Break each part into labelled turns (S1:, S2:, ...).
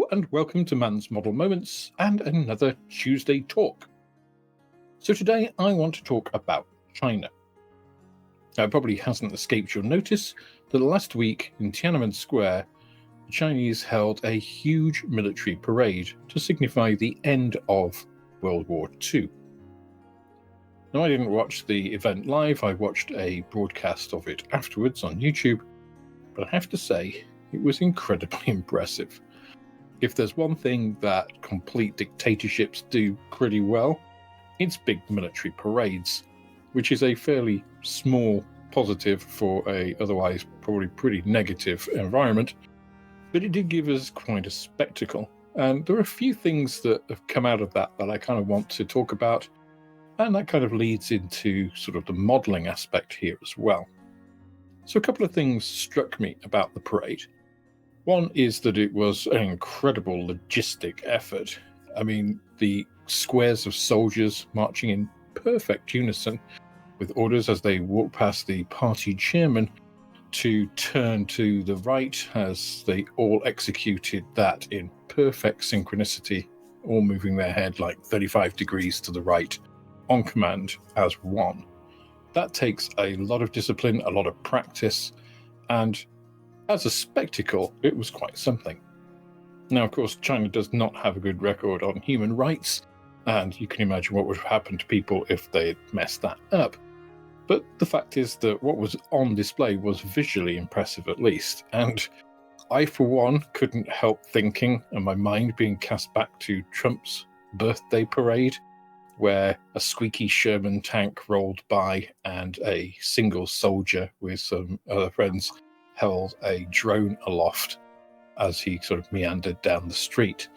S1: Hello and welcome to Mann's Model Moments and another Tuesday talk. So today I want to talk about China. Now, it probably hasn't escaped your notice that last week in Tiananmen Square, the Chinese held a huge military parade to signify the end of World War II. Now, I didn't watch the event live, I watched a broadcast of it afterwards on YouTube, but I have to say, it was incredibly impressive. If there's one thing that complete dictatorships do pretty well, it's big military parades, which is a fairly small positive for a otherwise probably pretty negative environment, but it did give us quite a spectacle. And there are a few things that have come out of that I kind of want to talk about, and that kind of leads into sort of the modelling aspect here as well. So a couple of things struck me about the parade. One is that it was an incredible logistic effort. I mean, the squares of soldiers marching in perfect unison with orders as they walk past the party chairman to turn to the right as they all executed that in perfect synchronicity, all moving their head like 35 degrees to the right on command as one. That takes a lot of discipline, a lot of practice, and as a spectacle, it was quite something. Now, of course, China does not have a good record on human rights, and you can imagine what would have happened to people if they had messed that up. But the fact is that what was on display was visually impressive at least, and I, for one, couldn't help thinking, and my mind being cast back to Trump's birthday parade, where a squeaky Sherman tank rolled by and a single soldier with some other friends held a drone aloft as he sort of meandered down the street.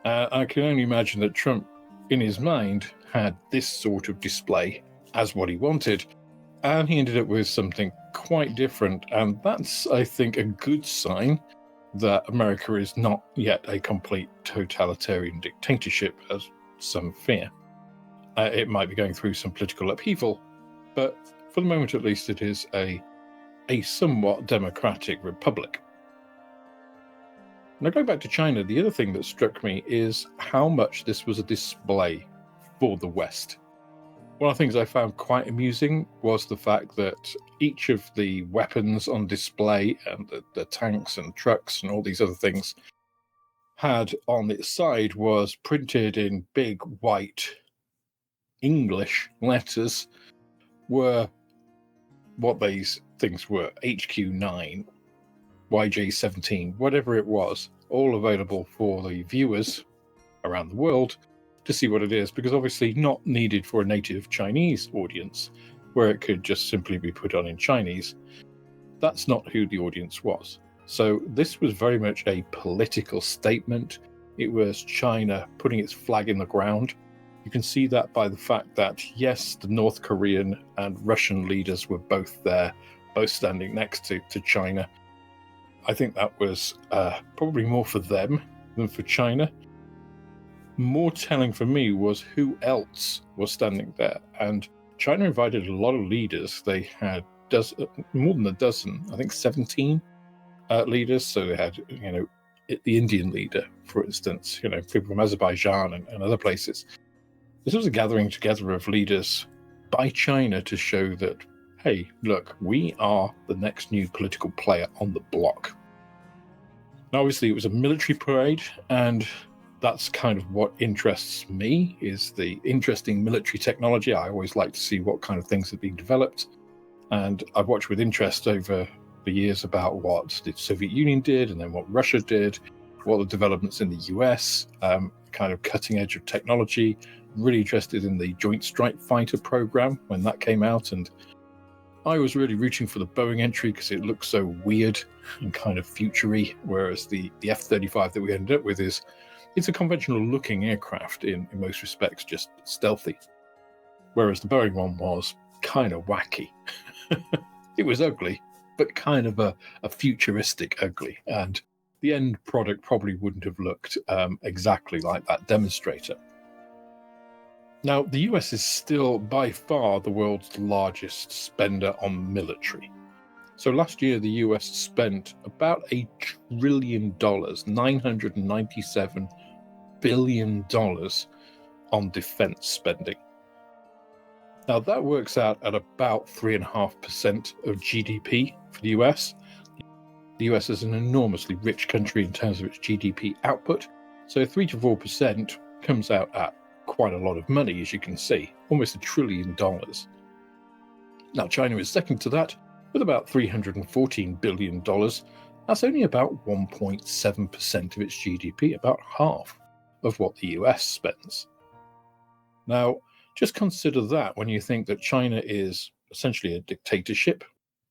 S1: I can only imagine that Trump, in his mind, had this sort of display as what he wanted, and he ended up with something quite different, and that's, I think, a good sign that America is not yet a complete totalitarian dictatorship, as some fear. It might be going through some political upheaval, but for the moment at least it is a somewhat democratic republic. Now, going back to China, the other thing that struck me is how much this was a display for the West. One of the things I found quite amusing was the fact that each of the weapons on display and the tanks and trucks and all these other things had on its side was printed in big white English letters were what these things were, HQ9, YJ17, whatever it was, all available for the viewers around the world to see what it is, because obviously not needed for a native Chinese audience, where it could just simply be put on in Chinese. That's not who the audience was. So this was very much a political statement. It was China putting its flag in the ground. You can see that by the fact that, yes, the North Korean and Russian leaders were both there, both standing next to China. I think that was probably more for them than for China. More telling for me was who else was standing there. And China invited a lot of leaders. They had more than a dozen, I think 17 leaders. So they had, the Indian leader, for instance, people from Azerbaijan and other places. This was a gathering together of leaders by China to show that, hey, look, we are the next new political player on the block. Now, obviously, it was a military parade, and that's kind of what interests me, is the interesting military technology. I always like to see what kind of things are being developed, and I've watched with interest over the years about what the Soviet Union did, and then what Russia did, what the developments in the US, kind of cutting edge of technology. Really interested in the Joint Strike Fighter program when that came out, and I was really rooting for the Boeing entry because it looks so weird and kind of future-y, whereas the F-35 that we ended up with it's a conventional looking aircraft in most respects, just stealthy, whereas the Boeing one was kind of wacky. It was ugly, but kind of a futuristic ugly, and the end product probably wouldn't have looked exactly like that demonstrator. Now, the US is still by far the world's largest spender on military. So last year, the US spent about $1 trillion, $997 billion on defense spending. Now that works out at about 3.5% of GDP for the US. The US is an enormously rich country in terms of its GDP output, so 3 to 4% comes out at quite a lot of money, as you can see, almost $1 trillion. Now China is second to that, with about $314 billion. That's only about 1.7% of its GDP, about half of what the US spends. Now, just consider that when you think that China is essentially a dictatorship.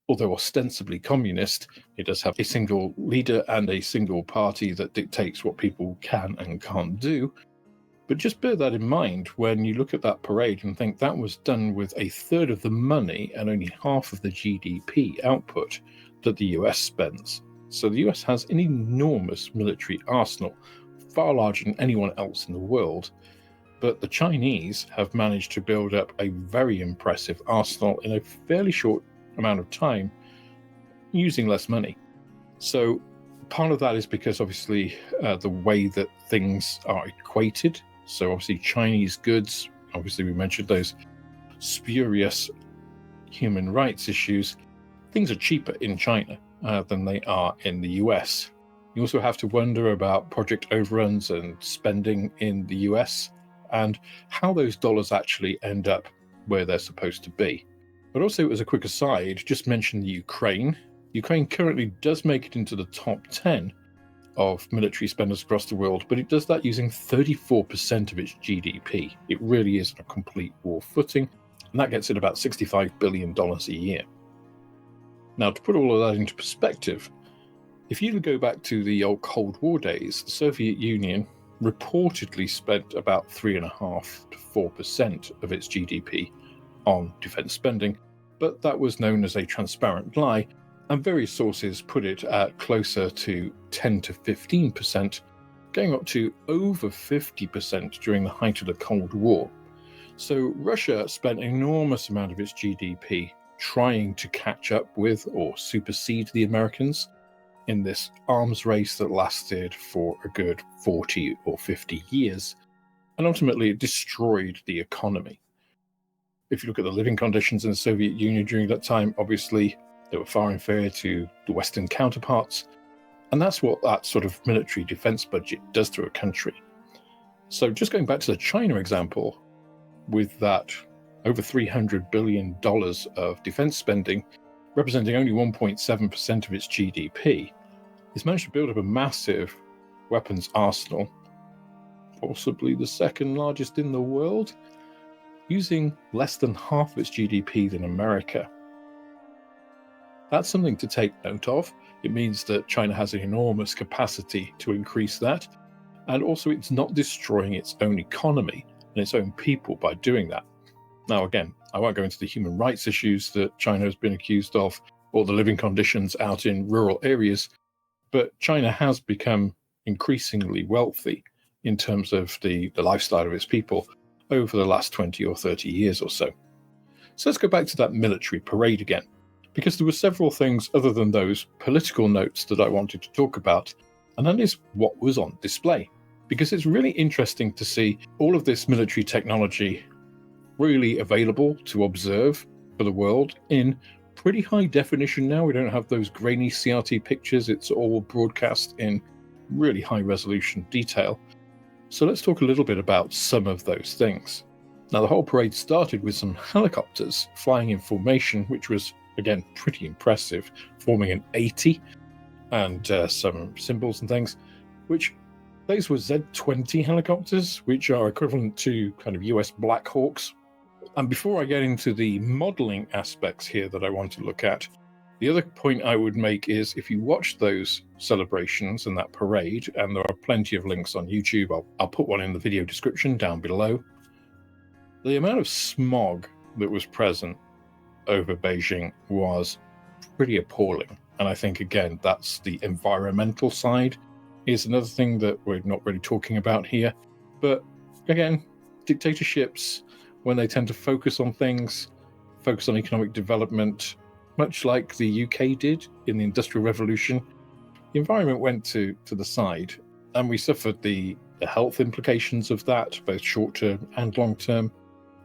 S1: Although ostensibly communist, it does have a single leader and a single party that dictates what people can and can't do. But just bear that in mind when you look at that parade and think that was done with a third of the money and only half of the GDP output that the US spends. So the US has an enormous military arsenal, far larger than anyone else in the world. But the Chinese have managed to build up a very impressive arsenal in a fairly short amount of time using less money. So part of that is because obviously the way that things are equated. So obviously Chinese goods, obviously we mentioned those spurious human rights issues, things are cheaper in China than they are in the US. You also have to wonder about project overruns and spending in the US and how those dollars actually end up where they're supposed to be. But also, as a quick aside, just mention the Ukraine. Ukraine currently does make it into the top 10 of military spenders across the world, but it does that using 34% of its GDP. It really is on a complete war footing, and that gets it about $65 billion a year. Now, to put all of that into perspective, if you go back to the old Cold War days, the Soviet Union reportedly spent about 3.5% to 4% of its GDP on defense spending, but that was known as a transparent lie, and various sources put it at closer to 10 to 15%, going up to over 50% during the height of the Cold War. So Russia spent an enormous amount of its GDP trying to catch up with or supersede the Americans in this arms race that lasted for a good 40 or 50 years, and ultimately it destroyed the economy. If you look at the living conditions in the Soviet Union during that time, obviously they were far inferior to the Western counterparts, and that's what that sort of military defense budget does to a country. So just going back to the China example, with that over $300 billion of defense spending, representing only 1.7% of its GDP, it's managed to build up a massive weapons arsenal, possibly the second largest in the world, using less than half of its GDP than America. That's something to take note of. It means that China has an enormous capacity to increase that, and also it's not destroying its own economy and its own people by doing that. Now again, I won't go into the human rights issues that China has been accused of, or the living conditions out in rural areas, but China has become increasingly wealthy in terms of the lifestyle of its people over the last 20 or 30 years or so. So let's go back to that military parade again, because there were several things other than those political notes that I wanted to talk about, and that is what was on display. Because it's really interesting to see all of this military technology really available to observe for the world in pretty high definition now. We don't have those grainy CRT pictures, it's all broadcast in really high resolution detail. So let's talk a little bit about some of those things. Now, the whole parade started with some helicopters flying in formation, which was, again, pretty impressive, forming an 80 and some symbols and things, which those were Z-20 helicopters, which are equivalent to kind of US Black Hawks. And before I get into the modeling aspects here that I want to look at, the other point I would make is if you watch those celebrations and that parade, and there are plenty of links on YouTube, I'll put one in the video description down below, the amount of smog that was present over Beijing was pretty appalling. And I think, again, that's the environmental side is another thing that we're not really talking about here. But again, dictatorships, when they tend to focus on things, focus on economic development, much like the UK did in the Industrial Revolution, the environment went to the side, and we suffered the health implications of that, both short-term and long-term.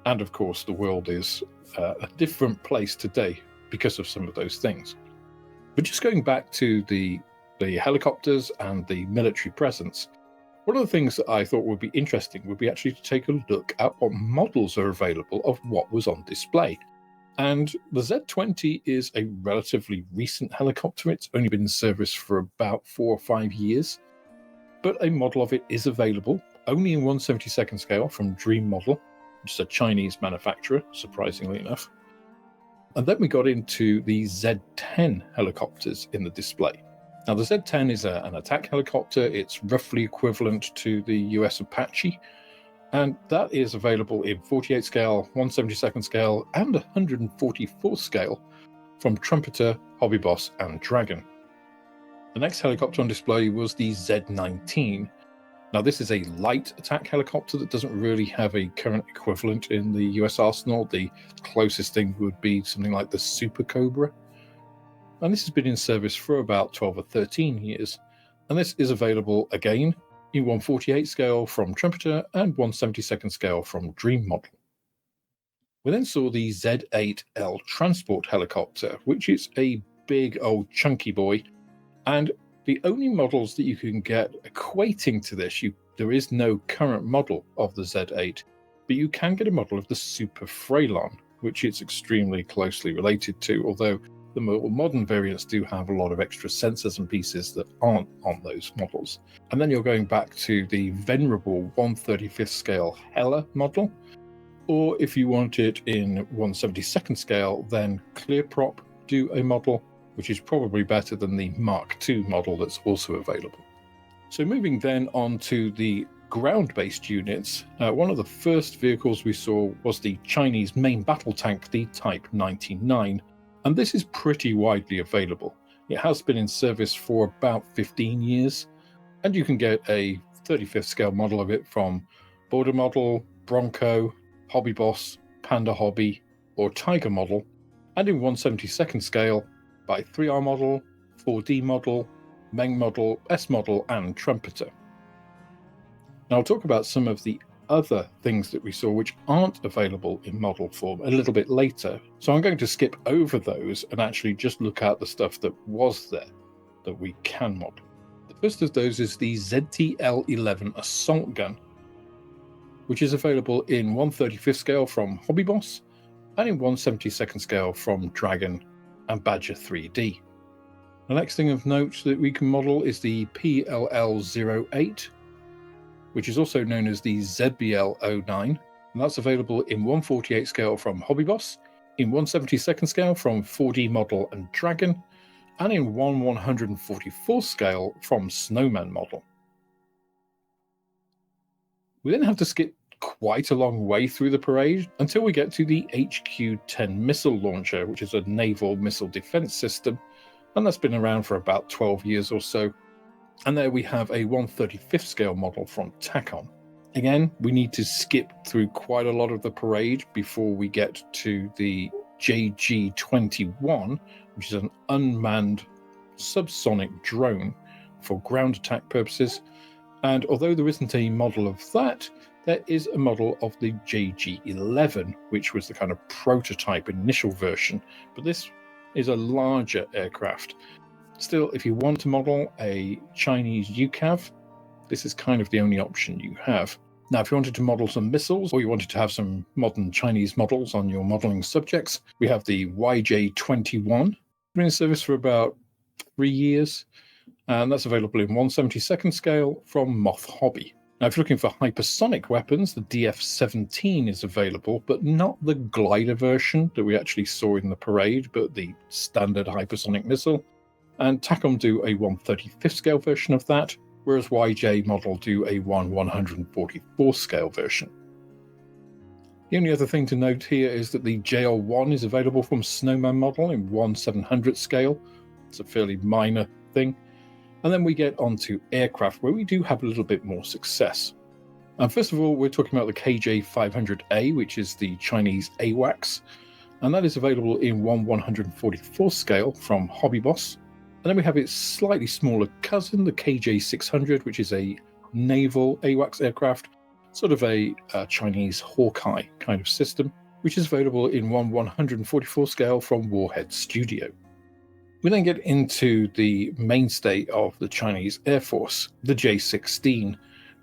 S1: And of course, the world is a different place today because of some of those things. But just going back to the helicopters and the military presence, one of the things that I thought would be interesting would be actually to take a look at what models are available of what was on display. And the Z20 is a relatively recent helicopter. It's only been in service for about 4 or 5 years, but a model of it is available only in 1/72nd scale from Dream Model, which is a Chinese manufacturer, surprisingly enough. And then we got into the Z10 helicopters in the display. Now, the Z10 is an attack helicopter. It's roughly equivalent to the US Apache, and that is available in 48 scale, 1/72nd scale, and 144 scale from Trumpeter, Hobbyboss, and Dragon. The next helicopter on display was the Z19. Now, this is a light attack helicopter that doesn't really have a current equivalent in the US arsenal. The closest thing would be something like the Super Cobra. And this has been in service for about 12 or 13 years. And this is available again in 1/48 scale from Trumpeter and 1/72nd scale from Dream Model. We then saw the Z8L transport helicopter, which is a big old chunky boy. And the only models that you can get equating to this, there is no current model of the Z8, but you can get a model of the Super Freylon, which it's extremely closely related to, although the more modern variants do have a lot of extra sensors and pieces that aren't on those models. And then you're going back to the venerable 1/35th scale Hella model, or if you want it in 1/72nd scale, then Clearprop do a model, which is probably better than the Mark II model that's also available. So moving then on to the ground-based units, one of the first vehicles we saw was the Chinese main battle tank, the Type 99. And this is pretty widely available. It has been in service for about 15 years, and you can get a 35th scale model of it from Border Model, Bronco, Hobbyboss, Panda Hobby, or Tiger Model, and in 1/72nd scale by 3R Model, 4D Model, Meng Model, S Model, and Trumpeter. Now I'll talk about some of the other things that we saw which aren't available in model form a little bit later, so I'm going to skip over those and actually just look at the stuff that was there that we can model. The first of those is the ZTL-11 assault gun, which is available in 1/35th scale from Hobbyboss and in 1/72nd scale from Dragon and Badger 3D. The next thing of note that we can model is the PLL-08, which is also known as the ZBL-09, and that's available in 1/48 scale from Hobbyboss, in 1/72nd scale from 4D Model and Dragon, and in 1/144 scale from Snowman Model. We then have to skip quite a long way through the parade until we get to the HQ-10 missile launcher, which is a naval missile defense system, and that's been around for about 12 years or so. And there we have a 1/35th scale model from Takom. Again, we need to skip through quite a lot of the parade before we get to the JG-21, which is an unmanned subsonic drone for ground attack purposes. And although there isn't a model of that, there is a model of the JG-11, which was the kind of prototype initial version, but this is a larger aircraft. Still, if you want to model a Chinese UCAV, this is kind of the only option you have. Now, if you wanted to model some missiles, or you wanted to have some modern Chinese models on your modeling subjects, we have the YJ-21, been in service for about 3 years, and that's available in 1/72nd scale from Moth Hobby. Now, if you're looking for hypersonic weapons, the DF-17 is available, but not the glider version that we actually saw in the parade, but the standard hypersonic missile. And Takom do a 1/35th scale version of that, whereas YJ Model do a 1/144 scale version. The only other thing to note here is that the JL-1 is available from Snowman Model in 1/700th scale. It's a fairly minor thing. And then we get onto aircraft, where we do have a little bit more success. And first of all, we're talking about the KJ-500A, which is the Chinese AWACS. and that is available in 1/144th scale from Hobbyboss. And then we have its slightly smaller cousin, the KJ600, which is a naval AWACS aircraft, sort of a Chinese Hawkeye kind of system, which is available in 1/144th scale from Warhead Studio. We then get into the mainstay of the Chinese Air Force, the J-16,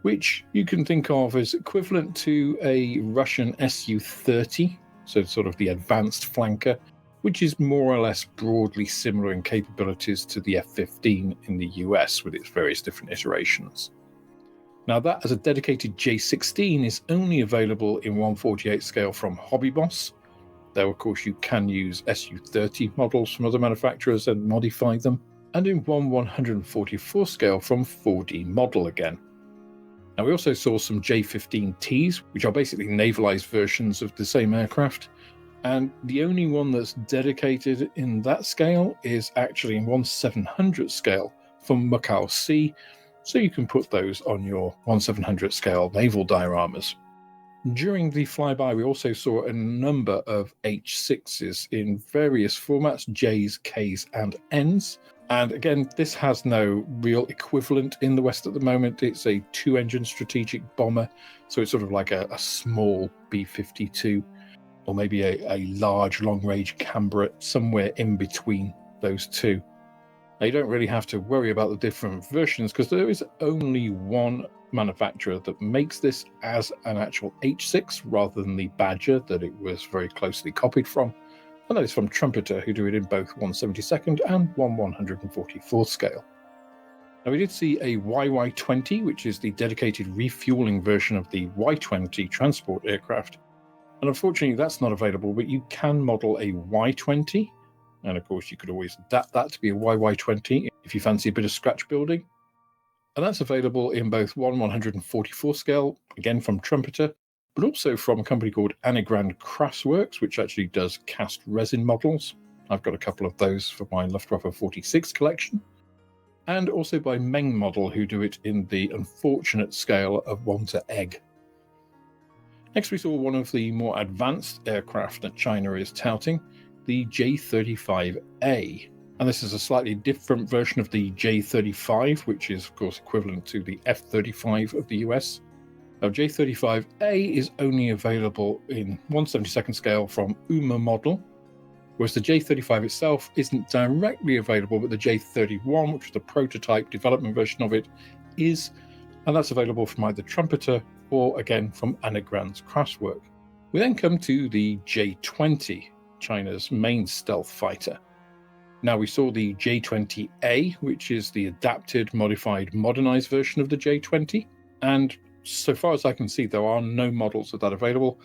S1: which you can think of as equivalent to a Russian Su-30, so sort of the advanced flanker, which is more or less broadly similar in capabilities to the F-15 in the US with its various different iterations. Now that as a dedicated J-16 is only available in 1/48 scale from Hobbyboss, though of course you can use Su-30 models from other manufacturers and modify them, and in 1/144 scale from 4D Model again. Now we also saw some J-15Ts, which are basically navalized versions of the same aircraft, and the only one that's dedicated in that scale is actually in 1/700 scale from Macau C, so you can put those on your 1/700 scale naval dioramas. During the flyby, we also saw a number of H6s in various formats, Js, Ks, and Ns. And again, this has no real equivalent in the West at the moment. It's a 2-engine strategic bomber, so it's sort of like a small B-52, or maybe a large long-range Canberra, somewhere in between those two. Now, you don't really have to worry about the different versions because there is only one manufacturer that makes this as an actual H6 rather than the Badger that it was very closely copied from. And that is from Trumpeter, who do it in both 1/72nd and 1/144th scale. Now we did see a YY-20, which is the dedicated refueling version of the Y-20 transport aircraft. And unfortunately that's not available, but you can model a Y-20. And of course you could always adapt that to be a YY-20 if you fancy a bit of scratch building. And that's available in both 1/144th scale, again from Trumpeter, but also from a company called Anagrand Craftsworks, which actually does cast resin models. I've got a couple of those for my Luftwaffe 46 collection. And also by Meng Model, who do it in the unfortunate scale of 1:egg. Next we saw one of the more advanced aircraft that China is touting, the J-35A. And this is a slightly different version of the J-35, which is of course equivalent to the F-35 of the US. Now, J-35A is only available in 1/72nd scale from UMA Model, whereas the J-35 itself isn't directly available, but the J-31, which is the prototype development version of it, is, and that's available from either Trumpeter or again from Anagrand's Craftswork. We then come to the J-20, China's main stealth fighter. Now we saw the J-20A, which is the adapted, modified, modernized version of the J-20, and so far as I can see, there are no models of that available.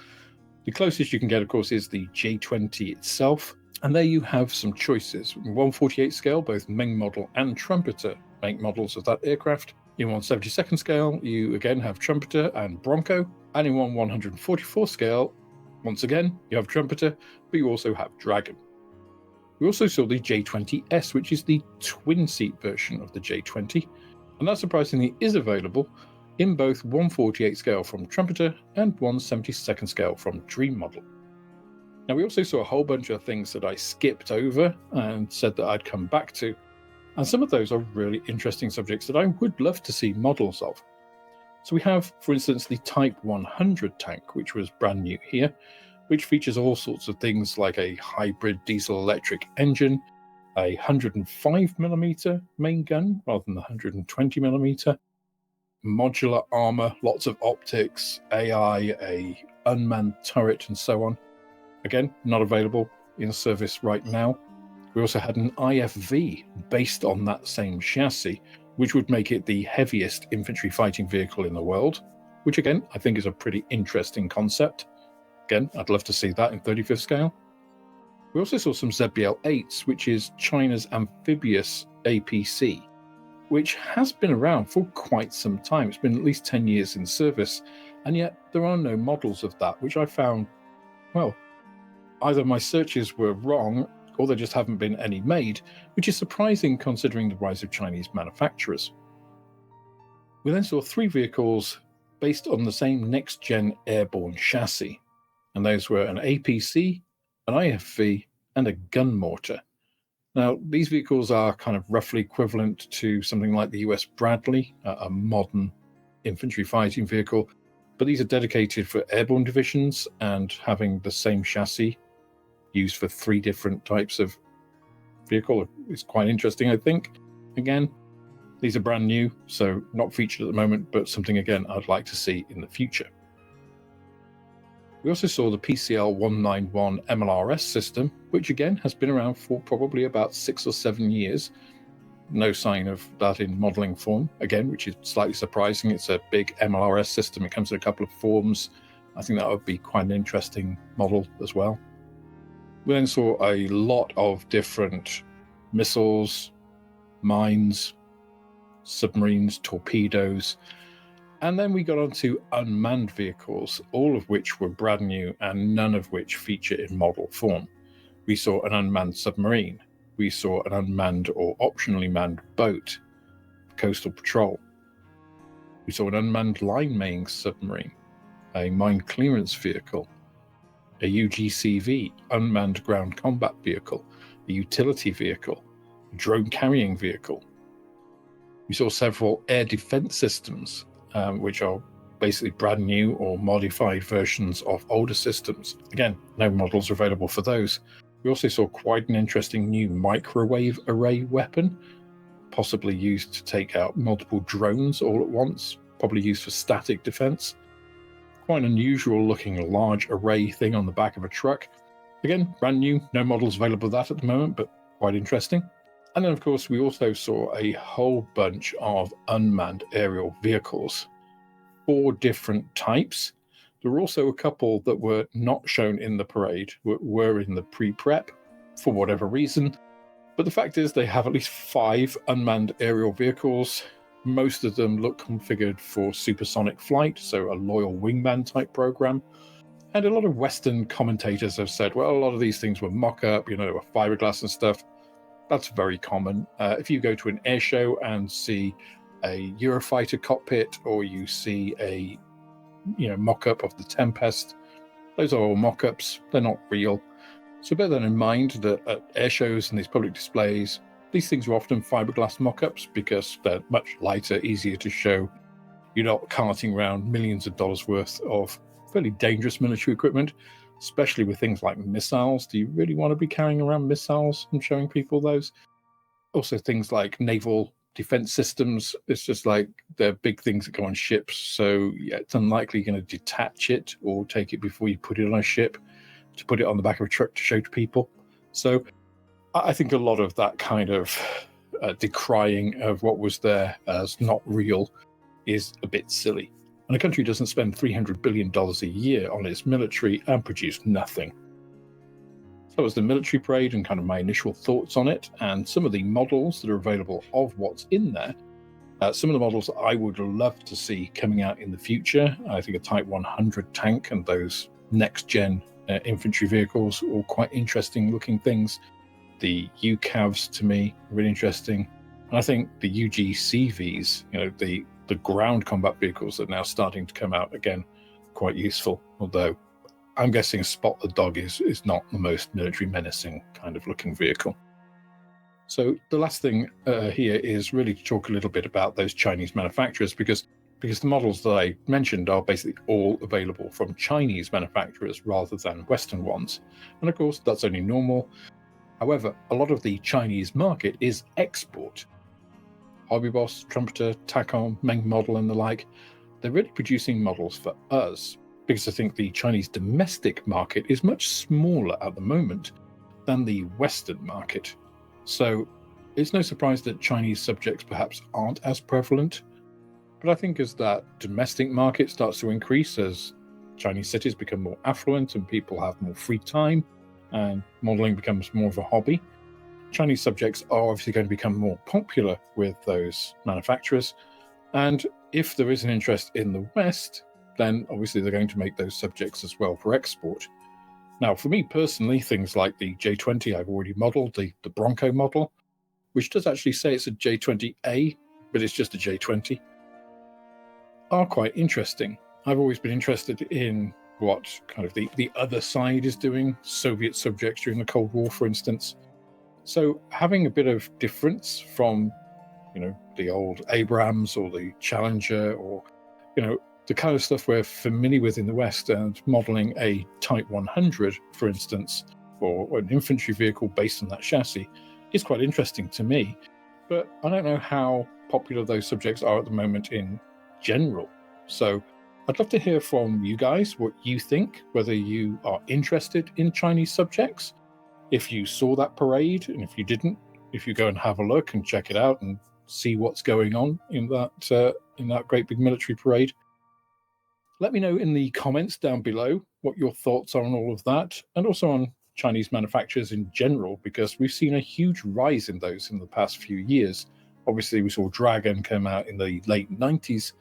S1: The closest you can get, of course, is the J-20 itself, and there you have some choices. In 1/48 scale, both Meng Model and Trumpeter make models of that aircraft. In 1/72nd scale, you again have Trumpeter and Bronco, and in 1/144th scale, once again, you have Trumpeter, but you also have Dragon. We also saw the J-20S, which is the twin-seat version of the J-20, and that surprisingly is available in both 1/48 scale from Trumpeter and 1/72nd scale from Dream Model. Now we also saw a whole bunch of things that I skipped over and said that I'd come back to, and some of those are really interesting subjects that I would love to see models of. So we have, for instance, the Type 100 tank, which was brand new here, which features all sorts of things like a hybrid diesel-electric engine, a 105mm main gun rather than the 120mm, modular armor, lots of optics, AI, a unmanned turret, and so on. Again, not available in service right now. We also had an IFV based on that same chassis, which would make it the heaviest infantry fighting vehicle in the world, which again, I think is a pretty interesting concept. Again, I'd love to see that in 35th scale. We also saw some ZBL-8s, which is China's amphibious APC, which has been around for quite some time. It's been at least 10 years in service, and yet there are no models of that, which I found, well, either my searches were wrong or there just haven't been any made, which is surprising considering the rise of Chinese manufacturers. We then saw 3 vehicles based on the same next-gen airborne chassis, and those were an APC, an IFV, and a gun mortar. Now, these vehicles are kind of roughly equivalent to something like the US Bradley, a modern infantry fighting vehicle, but these are dedicated for airborne divisions and having the same chassis used for 3 different types of vehicle is quite interesting, I think. Again, these are brand new, so not featured at the moment, but something, again, I'd like to see in the future. We also saw the PCL 191 MLRS system, which again has been around for probably about 6 or 7 years. No sign of that in modelling form, again, which is slightly surprising. It's a big MLRS system. It comes in a couple of forms. I think that would be quite an interesting model as well. We then saw a lot of different missiles, mines, submarines, torpedoes, and then we got onto unmanned vehicles, all of which were brand new and none of which feature in model form. We saw an unmanned submarine. We saw an unmanned or optionally manned boat, coastal patrol. We saw an unmanned line-making submarine, a mine clearance vehicle, a UGCV, unmanned ground combat vehicle, a utility vehicle, a drone carrying vehicle. We saw several air defense systems, which are basically brand new or modified versions of older systems. Again, no models are available for those. We also saw quite an interesting new microwave array weapon, possibly used to take out multiple drones all at once, probably used for static defense. Quite an unusual looking large array thing on the back of a truck. Again, brand new, no models available for that at the moment, but quite interesting. And then, of course, we also saw a whole bunch of unmanned aerial vehicles, 4 different types. There were also a couple that were not shown in the parade, were in the pre-prep for whatever reason. But the fact is they have at least 5 unmanned aerial vehicles. Most of them look configured for supersonic flight, so a loyal wingman type program. And a lot of Western commentators have said, well, a lot of these things were mock-up, they were fiberglass and stuff. That's very common. If you go to an air show and see a Eurofighter cockpit, or you see a mock-up of the Tempest, those are all mock-ups. They're not real. So bear that in mind that at air shows and these public displays, these things are often fiberglass mock-ups because they're much lighter, easier to show. You're not carting around millions of dollars worth of fairly dangerous military equipment, especially with things like missiles. Do you really want to be carrying around missiles and showing people those? Also things like naval defense systems. It's just like they're big things that go on ships. So yeah, it's unlikely you're going to detach it or take it before you put it on a ship to put it on the back of a truck to show to people. So I think a lot of that kind of decrying of what was there as not real is a bit silly. And a country doesn't spend $300 billion a year on its military and produce nothing. So that was the military parade and kind of my initial thoughts on it, and some of the models that are available of what's in there. Some of the models I would love to see coming out in the future. I think a Type 100 tank and those next-gen infantry vehicles, all quite interesting looking things. The UCAVs, to me, are really interesting. And I think the UGCVs, the ground combat vehicles that are now starting to come out, again, quite useful. Although I'm guessing Spot the Dog is not the most military menacing kind of looking vehicle. So the last thing here is really to talk a little bit about those Chinese manufacturers, because the models that I mentioned are basically all available from Chinese manufacturers rather than Western ones. And of course, that's only normal. However, a lot of the Chinese market is export. Hobbyboss, Trumpeter, Tacom, Meng model and the like, they're really producing models for us, because I think the Chinese domestic market is much smaller at the moment than the Western market. So it's no surprise that Chinese subjects perhaps aren't as prevalent. But I think as that domestic market starts to increase, as Chinese cities become more affluent and people have more free time and modeling becomes more of a hobby, Chinese subjects are obviously going to become more popular with those manufacturers. And if there is an interest in the West, then obviously they're going to make those subjects as well for export. Now, for me personally, things like the J20 I've already modeled, the Bronco model, which does actually say it's a J20A, but it's just a J20, are quite interesting. I've always been interested in what kind of the other side is doing, Soviet subjects during the Cold War, for instance. So having a bit of difference from, the old Abrams or the Challenger, or, the kind of stuff we're familiar with in the West, and modeling a Type 100, for instance, or an infantry vehicle based on that chassis is quite interesting to me. But I don't know how popular those subjects are at the moment in general. So I'd love to hear from you guys what you think, whether you are interested in Chinese subjects, if you saw that parade, and if you didn't, if you go and have a look and check it out and see what's going on in that great big military parade. Let me know in the comments down below what your thoughts are on all of that, and also on Chinese manufacturers in general, because we've seen a huge rise in those in the past few years. Obviously, we saw Dragon come out in the late 90s,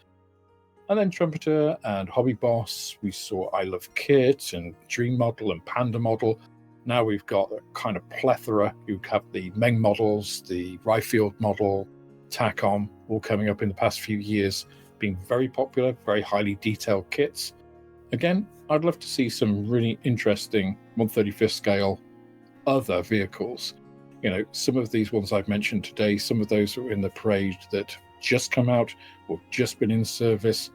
S1: and then Trumpeter and Hobbyboss. We saw I Love Kit and Dream Model and Panda Model. Now we've got a kind of plethora. You have the Meng models, the Ryfield model, TACOM, all coming up in the past few years, being very popular, very highly detailed kits. Again, I'd love to see some really interesting 1/35th scale other vehicles. Some of these ones I've mentioned today, some of those are in the parade that just come out or just been in service,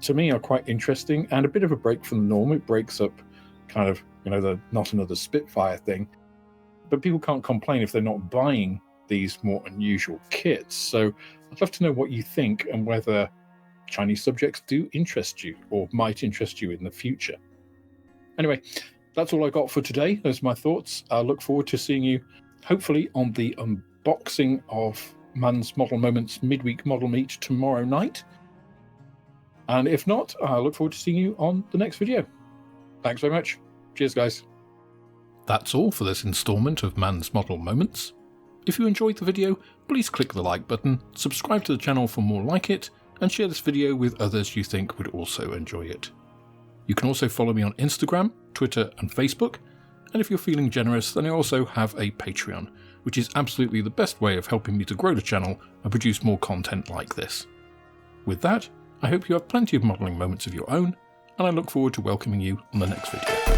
S1: to me are quite interesting and a bit of a break from the norm. It breaks up kind of, the not another Spitfire thing. But people can't complain if they're not buying these more unusual kits. So I'd love to know what you think and whether Chinese subjects do interest you or might interest you in the future. Anyway, that's all I got for today. Those are my thoughts. I look forward to seeing you hopefully on the unboxing of Mann's Model Moments midweek model meet tomorrow night. And if not, I look forward to seeing you on the next video. Thanks very much. Cheers, guys. That's all for this installment of Mann's Model Moments. If you enjoyed the video, please click the like button, subscribe to the channel for more like it, and share this video with others you think would also enjoy it. You can also follow me on Instagram, Twitter and Facebook, and if you're feeling generous, then I also have a Patreon, which is absolutely the best way of helping me to grow the channel and produce more content like this. With that, I hope you have plenty of modelling moments of your own, and I look forward to welcoming you on the next video.